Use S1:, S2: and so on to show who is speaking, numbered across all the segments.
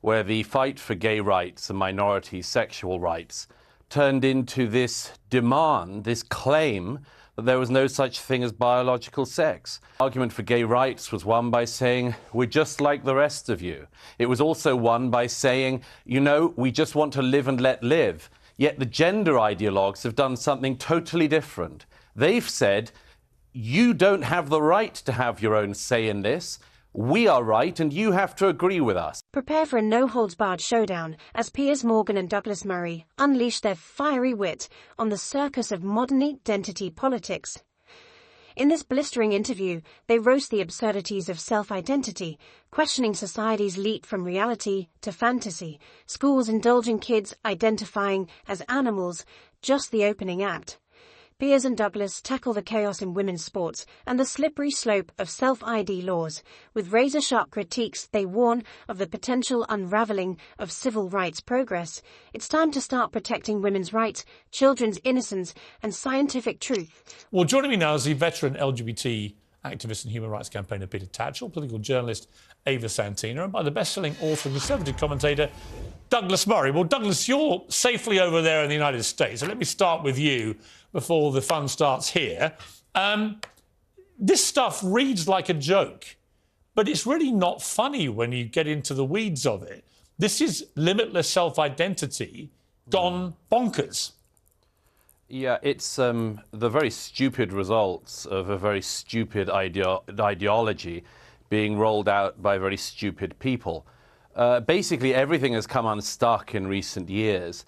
S1: where the fight for gay rights and minority sexual rights turned into this demand, this claim that there was no such thing as biological sex. The argument for gay rights was won by saying, we're just like the rest of you. It was also won by saying, you know, we just want to live and let live. Yet the gender ideologues have done something totally different. They've said, you don't have the right to have your own say in this. We are right, and you have to agree with us.
S2: Prepare for a no-holds-barred showdown as Piers Morgan and Douglas Murray unleash their fiery wit on the circus of modern identity politics. In this blistering interview, they roast the absurdities of self-identity, questioning society's leap from reality to fantasy, schools indulging kids identifying as animals, just the opening act. Piers and Douglas tackle the chaos in women's sports and the slippery slope of self-ID laws. With razor-sharp critiques, they warn of the potential unravelling of civil rights progress. It's time to start protecting women's rights, children's innocence and scientific truth.
S3: Well, joining me now is the veteran LGBT activist and human rights campaigner Peter Tatchell, political journalist Ava Santina, and by the best-selling author and conservative commentator Douglas Murray. Well, Douglas, you're safely over there in the United States, so let me start with you before the fun starts here. This stuff reads like a joke, but it's really not funny when you get into the weeds of it. This is limitless self-identity gone bonkers.
S1: Yeah, it's the very stupid results of a very stupid ideology being rolled out by very stupid people. Basically, everything has come unstuck in recent years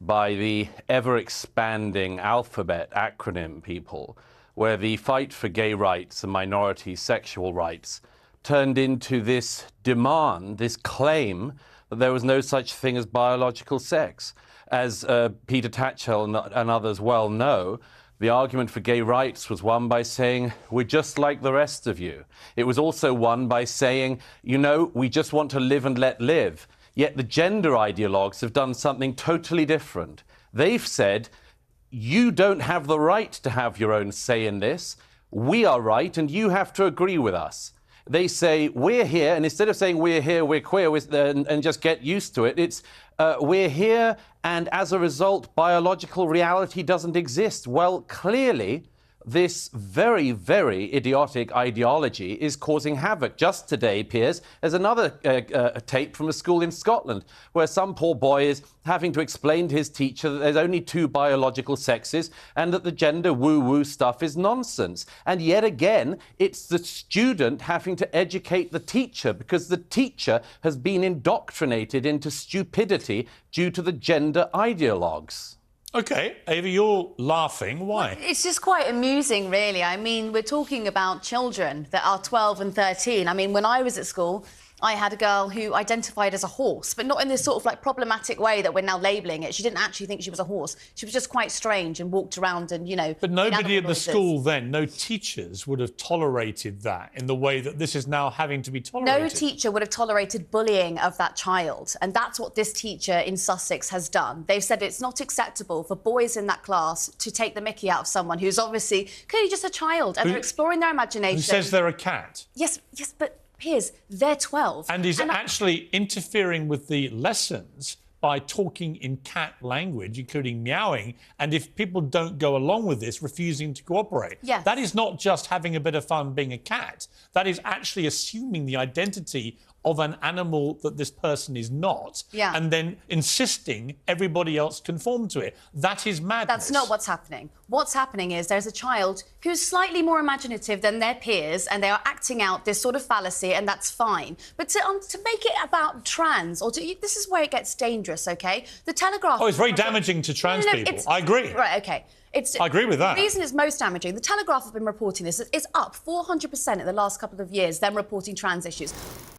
S1: by the ever-expanding alphabet acronym people, where the fight for gay rights and minority sexual rights turned into this demand, this claim that there was no such thing as biological sex. As Peter Tatchell and others well know, the argument for gay rights was won by saying, we're just like the rest of you. It was also won by saying, you know, we just want to live and let live. Yet the gender ideologues have done something totally different. They've said, you don't have the right to have your own say in this. We are right, and you have to agree with us. They say, we're here, and instead of saying we're here, we're queer, and just get used to it, it's we're here, and as a result, biological reality doesn't exist. Well, clearly, this very, very idiotic ideology is causing havoc. Just today, Piers, there's another tape from a school in Scotland where some poor boy is having to explain to his teacher that there's only two biological sexes and that the gender woo-woo stuff is nonsense. And yet again, it's the student having to educate the teacher because the teacher has been indoctrinated into stupidity due to the gender ideologues.
S3: OK, Ava, you're laughing. Why?
S4: It's just quite amusing, really. I mean, we're talking about children that are 12 and 13. I mean, when I was at school, I had a girl who identified as a horse, but not in this sort of like problematic way that we're now labelling it. She didn't actually think she was a horse. She was just quite strange and walked around and, you know...
S3: But nobody at the school then, no teachers would have tolerated that in the way that this is now having to be tolerated.
S4: No teacher would have tolerated bullying of that child. And that's what this teacher in Sussex has done. They've said it's not acceptable for boys in that class to take the mickey out of someone who's obviously clearly just a child and they're exploring their imagination.
S3: Who says they're a cat?
S4: Yes, but... Piers, they're 12.
S3: And he's actually interfering with the lessons by talking in cat language, including meowing, and if people don't go along with this, refusing to cooperate.
S4: Yes.
S3: That is not just having a bit of fun being a cat. That is actually assuming the identity of an animal that this person is not, and then insisting everybody else conform to it. That is madness.
S4: That's not what's happening. What's happening is there's a child who's slightly more imaginative than their peers, and they are acting out this sort of fallacy, and that's fine. But to make it about trans, this is where it gets dangerous, OK? The Telegraph...
S3: Oh, it's very damaging to trans people. I agree.
S4: Right, OK.
S3: I agree with that.
S4: The reason it's most damaging, the Telegraph have been reporting this, it's up 400% in the last couple of years, them reporting trans issues.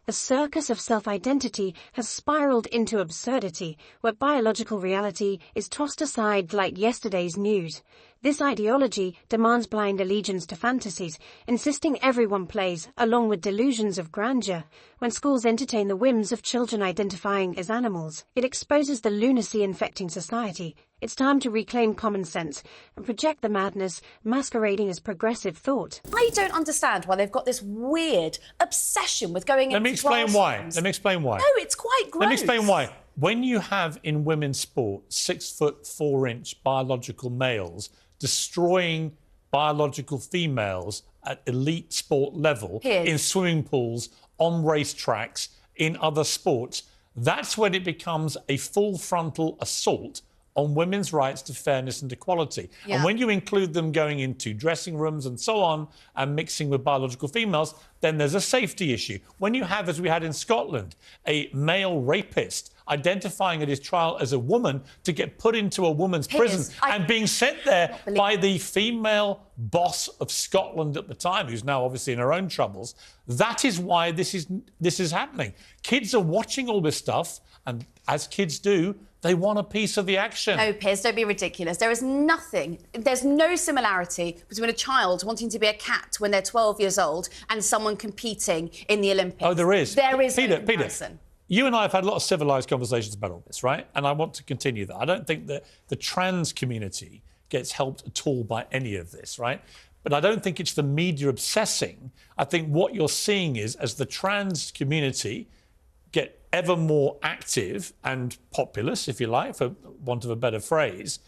S2: The circus of self-identity has spiralled into absurdity, where biological reality is tossed aside like yesterday's news. This ideology demands blind allegiance to fantasies, insisting everyone plays, along with delusions of grandeur. When schools entertain the whims of children identifying as animals, it exposes the lunacy infecting society. It's time to reclaim common sense and project the madness masquerading as progressive thought.
S4: I don't understand why they've got this weird obsession with going into
S3: Let me explain why.
S4: classrooms.
S3: Let me explain why.
S4: No, it's quite gross.
S3: Let me explain why. When you have in women's sport 6'4" biological males destroying biological females at elite sport level in swimming pools, on racetracks, in other sports, that's when it becomes a full frontal assault on women's rights to fairness and equality.
S4: Yeah.
S3: And when you include them going into dressing rooms and so on and mixing with biological females, then there's a safety issue. When you have, as we had in Scotland, a male rapist identifying at his trial as a woman to get put into a woman's prison and being sent there by the female boss of Scotland at the time, who's now obviously in her own troubles, that is why this is happening. Kids are watching all this stuff, and as kids do, they want a piece of the action.
S4: No, Piers, don't be ridiculous. There is nothing, there's no similarity between a child wanting to be a cat when they're 12 years old and someone competing in the Olympics.
S3: Oh, there is.
S4: There is
S3: Peter,
S4: no comparison.
S3: Peter, you and I have had a lot of civilised conversations about all this, right? And I want to continue that. I don't think that the trans community gets helped at all by any of this, right? But I don't think it's the media obsessing. I think what you're seeing is, as the trans community get ever more active and populous, if you like, for want of a better phrase,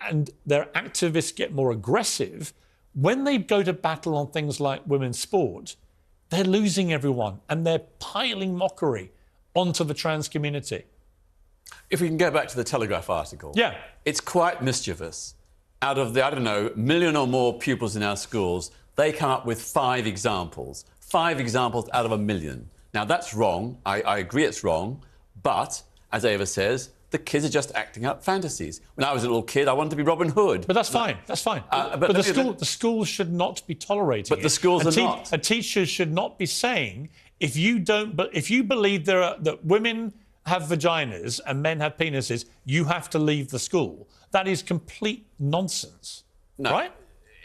S3: and their activists get more aggressive, when they go to battle on things like women's sport, they're losing everyone and they're piling mockery onto the trans community.
S5: If we can go back to the Telegraph article.
S3: Yeah.
S5: It's quite mischievous. Out of the, I don't know, million or more pupils in our schools, they come up with 5 examples. 5 examples out of a million. Now, that's wrong. I agree it's wrong. But, as Ava says, the kids are just acting out fantasies. When I was a little kid, I wanted to be Robin Hood.
S3: But that's fine. That's fine. But the schools should not be tolerating it.
S5: But the schools are not.
S3: A teacher should not be saying, if you believe that women have vaginas and men have penises, you have to leave the school. That is complete nonsense.
S5: No.
S3: Right?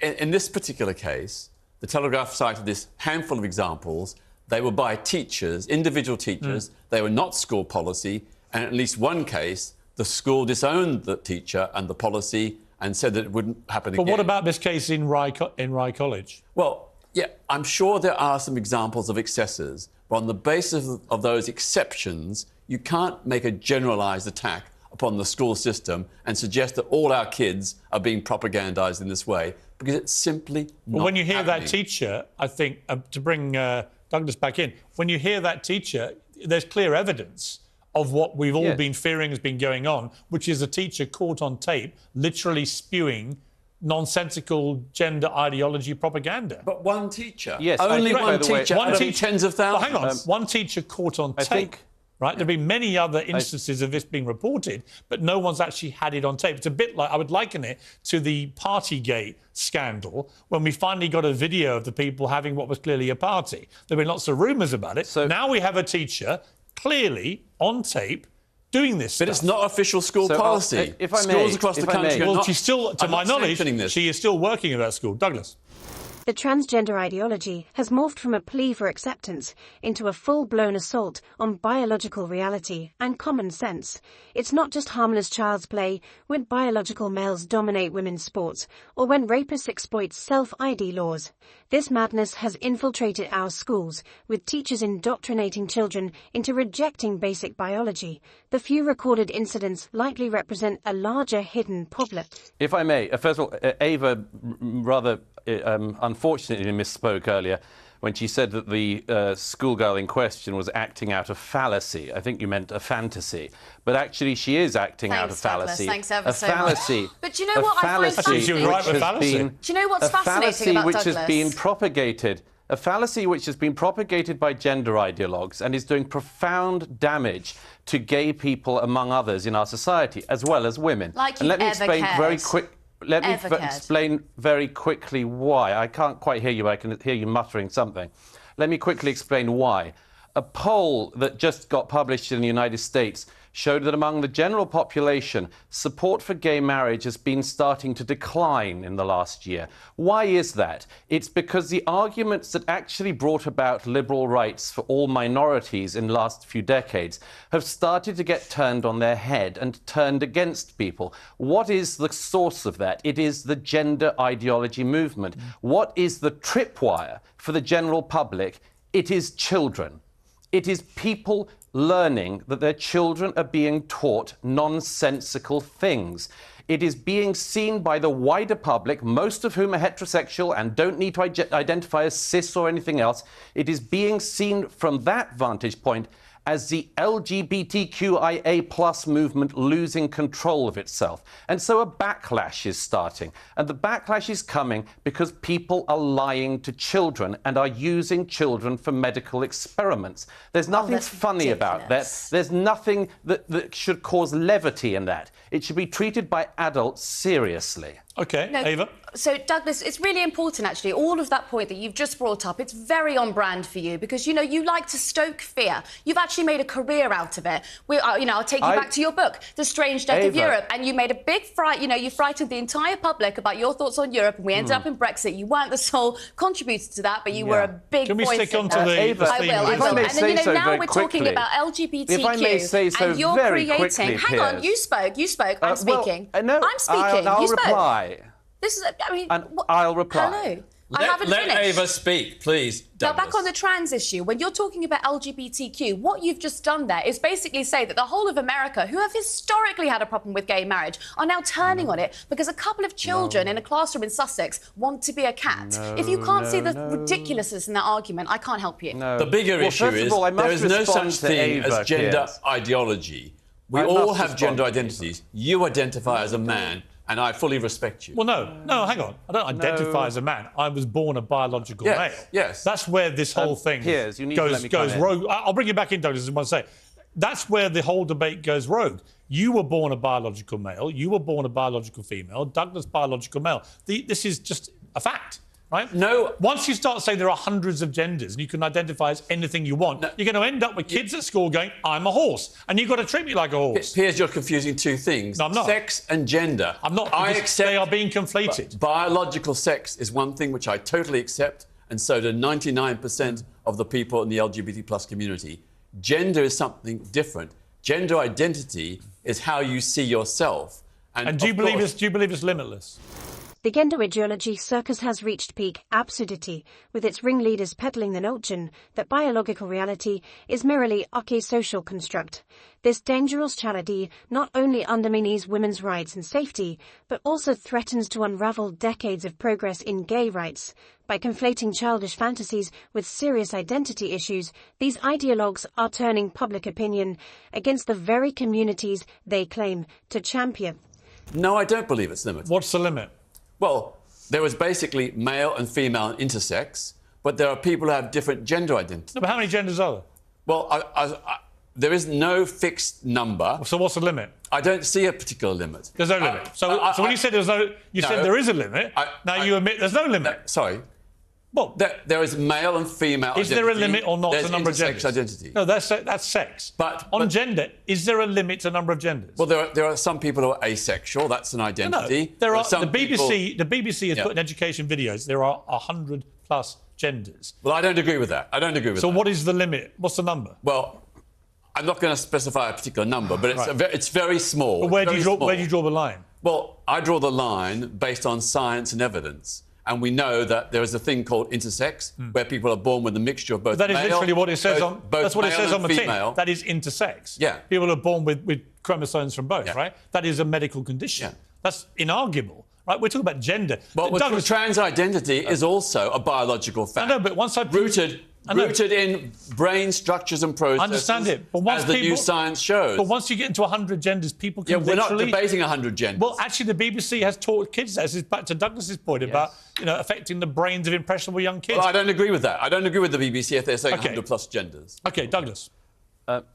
S5: In this particular case, the Telegraph cited this handful of examples. They were by teachers, individual teachers. They were not school policy. And in at least one case, the school disowned the teacher and the policy and said that it wouldn't happen again.
S3: But what about this case in Rye College?
S5: Well, yeah, I'm sure there are some examples of excesses. But on the basis of those exceptions, you can't make a generalised attack upon the school system and suggest that all our kids are being propagandised in this way, because it's simply not
S3: Well, when you hear
S5: happening.
S3: that teacher, I think, to bring Douglas back in, when you hear that teacher, there's clear evidence of what we've all been fearing has been going on, which is a teacher caught on tape literally spewing nonsensical gender ideology propaganda.
S5: But one teacher.
S1: Yes,
S5: only
S1: I think,
S5: one teacher.
S3: One
S5: out of
S3: teacher-
S5: tens of
S3: Well,
S5: thousands.
S3: hang on, one teacher caught on tape.
S1: think-
S3: Right, there've been many other instances of this being reported, but no one's actually had it on tape. It's a bit like, I would liken it to the Partygate scandal, when we finally got a video of the people having what was clearly a party. There have been lots of rumours about it.
S1: So
S3: now we have a teacher clearly on tape doing this
S5: But
S3: stuff.
S5: it's not official school
S1: So,
S5: policy.
S1: if I may,
S5: Schools across the
S1: if I
S5: country
S1: may.
S5: are
S3: Well,
S5: not...
S3: she's still, to
S5: I'm
S3: my
S5: not
S3: knowledge,
S5: sanctioning this.
S3: she is still working at that school. Douglas.
S2: The transgender ideology has morphed from a plea for acceptance into a full-blown assault on biological reality and common sense. It's not just harmless child's play when biological males dominate women's sports or when rapists exploit self-ID laws. This madness has infiltrated our schools, with teachers indoctrinating children into rejecting basic biology. The few recorded incidents likely represent a larger hidden problem.
S1: If I may, first of all, Ava rather unfortunately misspoke earlier when she said that the schoolgirl in question was acting out a fallacy. I think you meant a fantasy. But actually she is acting out a
S4: Thanks, Douglas.
S1: fallacy.
S4: Thanks ever
S1: a
S4: so much.
S1: fallacy.
S4: But do you know what I find
S3: fascinating? She was right with fallacy.
S4: Do you know what's
S1: a
S4: fascinating
S1: fallacy
S4: about
S1: which
S4: Douglas?
S1: has been propagated. A fallacy which has been propagated by gender ideologues and is doing profound damage to gay people, among others, in our society, as well as women.
S4: Like
S1: and let me
S4: you've ever
S1: explain very
S4: cared.
S1: quick. Let me
S4: Ever cared.
S1: explain very quickly why. I can't quite hear you, but I can hear you muttering something. Let me quickly explain why. A poll that just got published in the United States showed that among the general population, support for gay marriage has been starting to decline in the last year. Why is that? It's because the arguments that actually brought about liberal rights for all minorities in the last few decades have started to get turned on their head and turned against people. What is the source of that? It is the gender ideology movement. What is the tripwire for the general public? It is children. It is people learning that their children are being taught nonsensical things. It is being seen by the wider public, most of whom are heterosexual and don't need to identify as cis or anything else. It is being seen from that vantage point as the LGBTQIA+ movement losing control of itself. And so a backlash is starting. And the backlash is coming because people are lying to children and are using children for medical experiments. There's nothing funny about that. There's nothing that should cause levity in that. It should be treated by adults seriously.
S3: OK,
S4: No,
S3: Ava?
S4: So, Douglas, it's really important, actually, all of that point that you've just brought up. It's very on brand for you because, you know, you like to stoke fear. You've actually made a career out of it. I'll take you back to your book, The Strange Death of Europe, and you made a big fright. You know, you frightened the entire public about your thoughts on Europe, and we ended up in Brexit. You weren't the sole contributor to that, but you were a big
S3: Can we
S4: voice
S3: stick
S4: in
S3: on to
S4: that.
S3: the
S1: Ava,
S3: theme?
S4: I will.
S1: I may
S4: And then, you know,
S1: say
S4: now
S1: very
S4: we're talking
S1: quickly.
S4: about LGBTQ.
S1: If I may say so
S4: and you're
S1: very
S4: creating...
S1: quickly,
S4: Hang on,
S1: Piers.
S4: you spoke. I'm speaking.
S1: No,
S4: I'm speaking.
S1: I'll
S4: You spoke.
S1: reply.
S4: This is, I mean...
S1: And I'll reply.
S4: Hello. I haven't
S5: Let
S4: finished.
S5: Ava speak, please,
S4: Now,
S5: Douglas.
S4: back on the trans issue, when you're talking about LGBTQ, what you've just done there is basically say that the whole of America, who have historically had a problem with gay marriage, are now turning on it because a couple of children in a classroom in Sussex want to be a cat. If you can't see the ridiculousness in that argument, I can't help you.
S5: The bigger issue
S1: first of
S5: is
S1: all, I must
S5: there is no
S1: respond
S5: such
S1: to
S5: thing
S1: Ava,
S5: as gender
S1: Piers.
S5: ideology. We
S1: I
S5: all
S1: must
S5: have
S1: respond
S5: gender
S1: to
S5: identities. You identify as a man, and I fully respect you.
S3: Well, no, hang on. I don't identify as a man. I was born a biological male.
S5: Yes.
S3: That's where this whole thing
S1: Piers, you need to let me
S3: goes
S1: come in.
S3: rogue. I'll bring you back in, Douglas, in one second. That's where the whole debate goes rogue. You were born a biological male. You were born a biological female. Douglas, biological male. This is just a fact. Right?
S5: No.
S3: Once you start saying there are hundreds of genders and you can identify as anything you want, you're going to end up with kids at school going, I'm a horse. And you've got to treat me like a horse.
S5: Piers, you're confusing two things.
S3: No, I'm not.
S5: Sex and gender.
S3: I'm not.
S5: I
S3: because
S5: accept
S3: they are being conflated.
S5: biological sex is one thing which I totally accept, and so do 99% of the people in the LGBT plus community. Gender is something different. Gender identity is how you see yourself.
S3: And do you believe it's limitless?
S2: The gender ideology circus has reached peak absurdity, with its ringleaders peddling the notion that biological reality is merely a social construct. This dangerous charity not only undermines women's rights and safety, but also threatens to unravel decades of progress in gay rights. By conflating childish fantasies with serious identity issues, these ideologues are turning public opinion against the very communities they claim to champion.
S5: No, I don't believe it's limited.
S3: What's the limit?
S5: Well, there is basically male and female and intersex, but there are people who have different gender identities.
S3: No, but how many genders are there?
S5: Well, there is no fixed number.
S3: So what's the limit?
S5: I don't see a particular limit.
S3: There's no limit. So when you said there's no... You said there is a limit. Now you admit there's no limit.
S5: Sorry.
S3: Well,
S5: there is male and female
S3: is
S5: identity.
S3: there a limit or not to
S5: There's
S3: the number of genders?
S5: intersex identity.
S3: No, that's sex.
S5: But
S3: gender, is there a limit to number of genders?
S5: Well, there are some people who are asexual. That's an identity.
S3: No, there are
S5: some
S3: the BBC.
S5: people-
S3: The BBC has put in education videos. There are 100+ genders.
S5: Well, I don't agree with that. I don't agree with that.
S3: So what is the limit? What's the number?
S5: Well, I'm not going to specify a particular number, but it's
S3: Right.
S5: it's very small.
S3: But where do
S5: Very
S3: you draw?
S5: small.
S3: Where do you draw the line?
S5: Well, I draw the line based on science and evidence. And we know that there is a thing called intersex, where people are born with a mixture of both
S3: That is
S5: male,
S3: literally what it says on.
S5: both
S3: That's what it
S5: male
S3: says
S5: and
S3: on the
S5: female.
S3: tin. That is intersex.
S5: Yeah.
S3: People are born with chromosomes from both,
S5: Yeah.
S3: right? That is a medical condition.
S5: Yeah.
S3: That's inarguable, right? We're talking about gender.
S5: Well,
S3: Douglas,
S5: trans identity is also a biological fact.
S3: I know, but once I
S5: rooted in brain structures and processes.
S3: I understand it, but once
S5: as the new
S3: people-
S5: science shows.
S3: But once you get into 100 genders, people can
S5: we're not
S3: literally...
S5: debating 100 genders.
S3: Well, actually, the BBC has taught kids that. This is back to Douglas's point about affecting the brains of impressionable young kids.
S5: Well, I don't agree with that. I don't agree with the BBC if they're saying 100+ genders.
S3: OK, Douglas.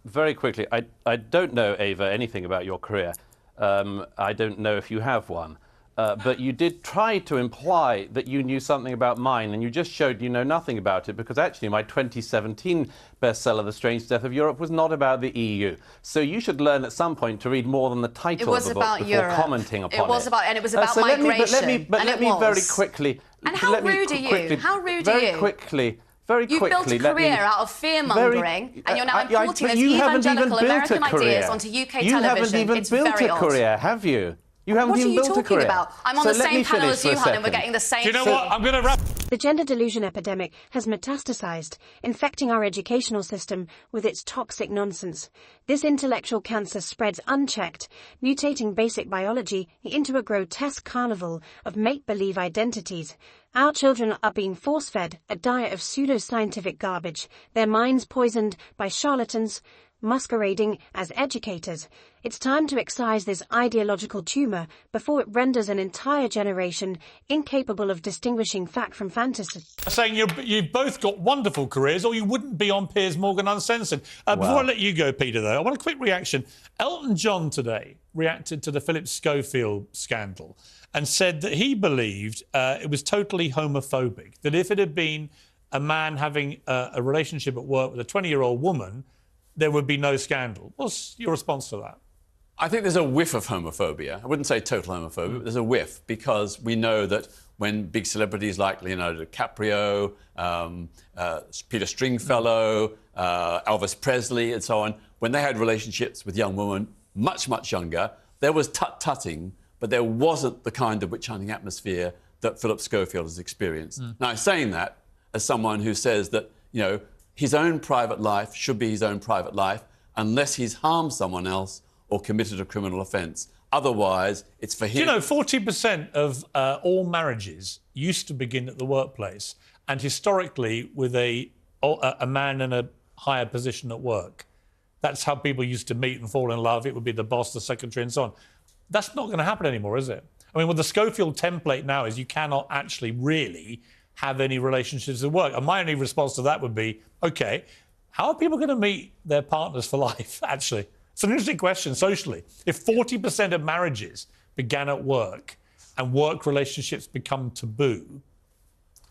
S1: Very quickly, I don't know, Ava, anything about your career. I don't know if you have one. But you did try to imply that you knew something about mine, and you just showed you know nothing about it, because actually my 2017 bestseller, The Strange Death of Europe, was not about the EU. So you should learn at some point to read more than the title of the book before commenting upon it.
S4: It was about, and it was about
S1: so
S4: migration.
S1: Let me very quickly...
S4: And how rude are you? How rude are you?
S1: Very quickly,
S4: You've built a career out of fear-mongering, and you're now importing those evangelical American ideas onto UK television.
S1: You haven't even built a career, have you? You haven't even built a career.
S4: What are you talking about? I'm on the same panel as you, Hun, and we're getting the same...
S3: Do you know what? I'm going to wrap...
S2: The gender delusion epidemic has metastasized, infecting our educational system with its toxic nonsense. This intellectual cancer spreads unchecked, mutating basic biology into a grotesque carnival of make-believe identities. Our children are being force-fed a diet of pseudo-scientific garbage, their minds poisoned by charlatans masquerading as educators. It's time to excise this ideological tumour before it renders an entire generation incapable of distinguishing fact from fantasy.
S3: Saying you've both got wonderful careers, or you wouldn't be on Piers Morgan Uncensored. Before I let you go, Peter, though, I want a quick reaction. Elton John today reacted to the Philip Schofield scandal and said that he believed it was totally homophobic, that if it had been a man having a relationship at work with a 20-year-old woman, there would be no scandal. What's your response to that?
S5: I think there's a whiff of homophobia. I wouldn't say total homophobia, but there's a whiff, because we know that when big celebrities like Leonardo DiCaprio, Peter Stringfellow, Elvis Presley and so on, when they had relationships with young women much, much younger, there was tut-tutting, but there wasn't the kind of witch-hunting atmosphere that Philip Schofield has experienced. Now, I'm saying that as someone who says that, you know, his own private life should be his own private life unless he's harmed someone else or committed a criminal offence. Otherwise, it's for him...
S3: Do you know, 40% of all marriages used to begin at the workplace, and historically with a man in a higher position at work. That's how people used to meet and fall in love. It would be the boss, the secretary and so on. That's not going to happen anymore, is it? I mean, what the Schofield template now is you cannot actually really have any relationships at work. And my only response to that would be, OK, how are people going to meet their partners for life, actually? It's an interesting question socially. If 40% of marriages began at work and work relationships become taboo,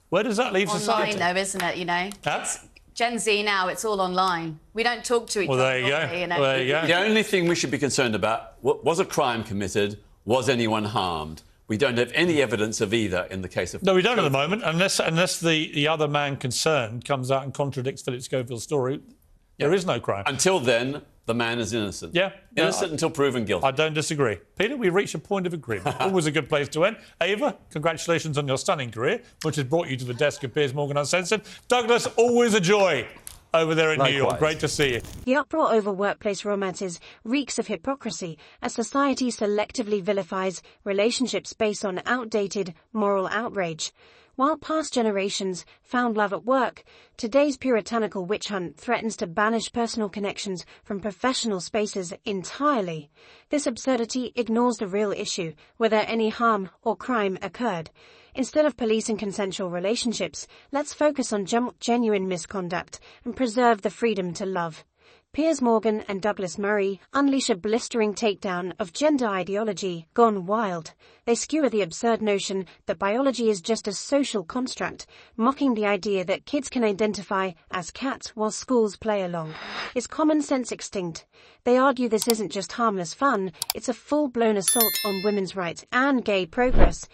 S3: where does that leave society?
S4: Online, though, isn't it, you know?
S3: Huh?
S4: It's Gen Z now, it's all online. We don't talk to each other.
S3: There you go.
S4: You know?
S3: Well, there you go.
S5: The only thing we should be concerned about, was a crime committed? Was anyone harmed? We don't have any evidence of either in the case of...
S3: No, we don't at the moment, unless the other man concerned comes out and contradicts Philip Schofield's story. There is no crime.
S5: Until then, the man is innocent.
S3: Yeah.
S5: Innocent until proven guilty.
S3: I don't disagree. Peter, we reached a point of agreement. Always a good place to end. Ava, congratulations on your stunning career, which has brought you to the desk of Piers Morgan Uncensored. Douglas, always a joy over there in New York. Great to see you.
S2: The uproar over workplace romances reeks of hypocrisy as society selectively vilifies relationships based on outdated moral outrage. While past generations found love at work, today's puritanical witch hunt threatens to banish personal connections from professional spaces entirely. This absurdity ignores the real issue, whether any harm or crime occurred. Instead of policing consensual relationships, let's focus on genuine misconduct and preserve the freedom to love. Piers Morgan and Douglas Murray unleash a blistering takedown of gender ideology gone wild. They skewer the absurd notion that biology is just a social construct, mocking the idea that kids can identify as cats while schools play along. Is common sense extinct? They argue this isn't just harmless fun, it's a full-blown assault on women's rights and gay progress,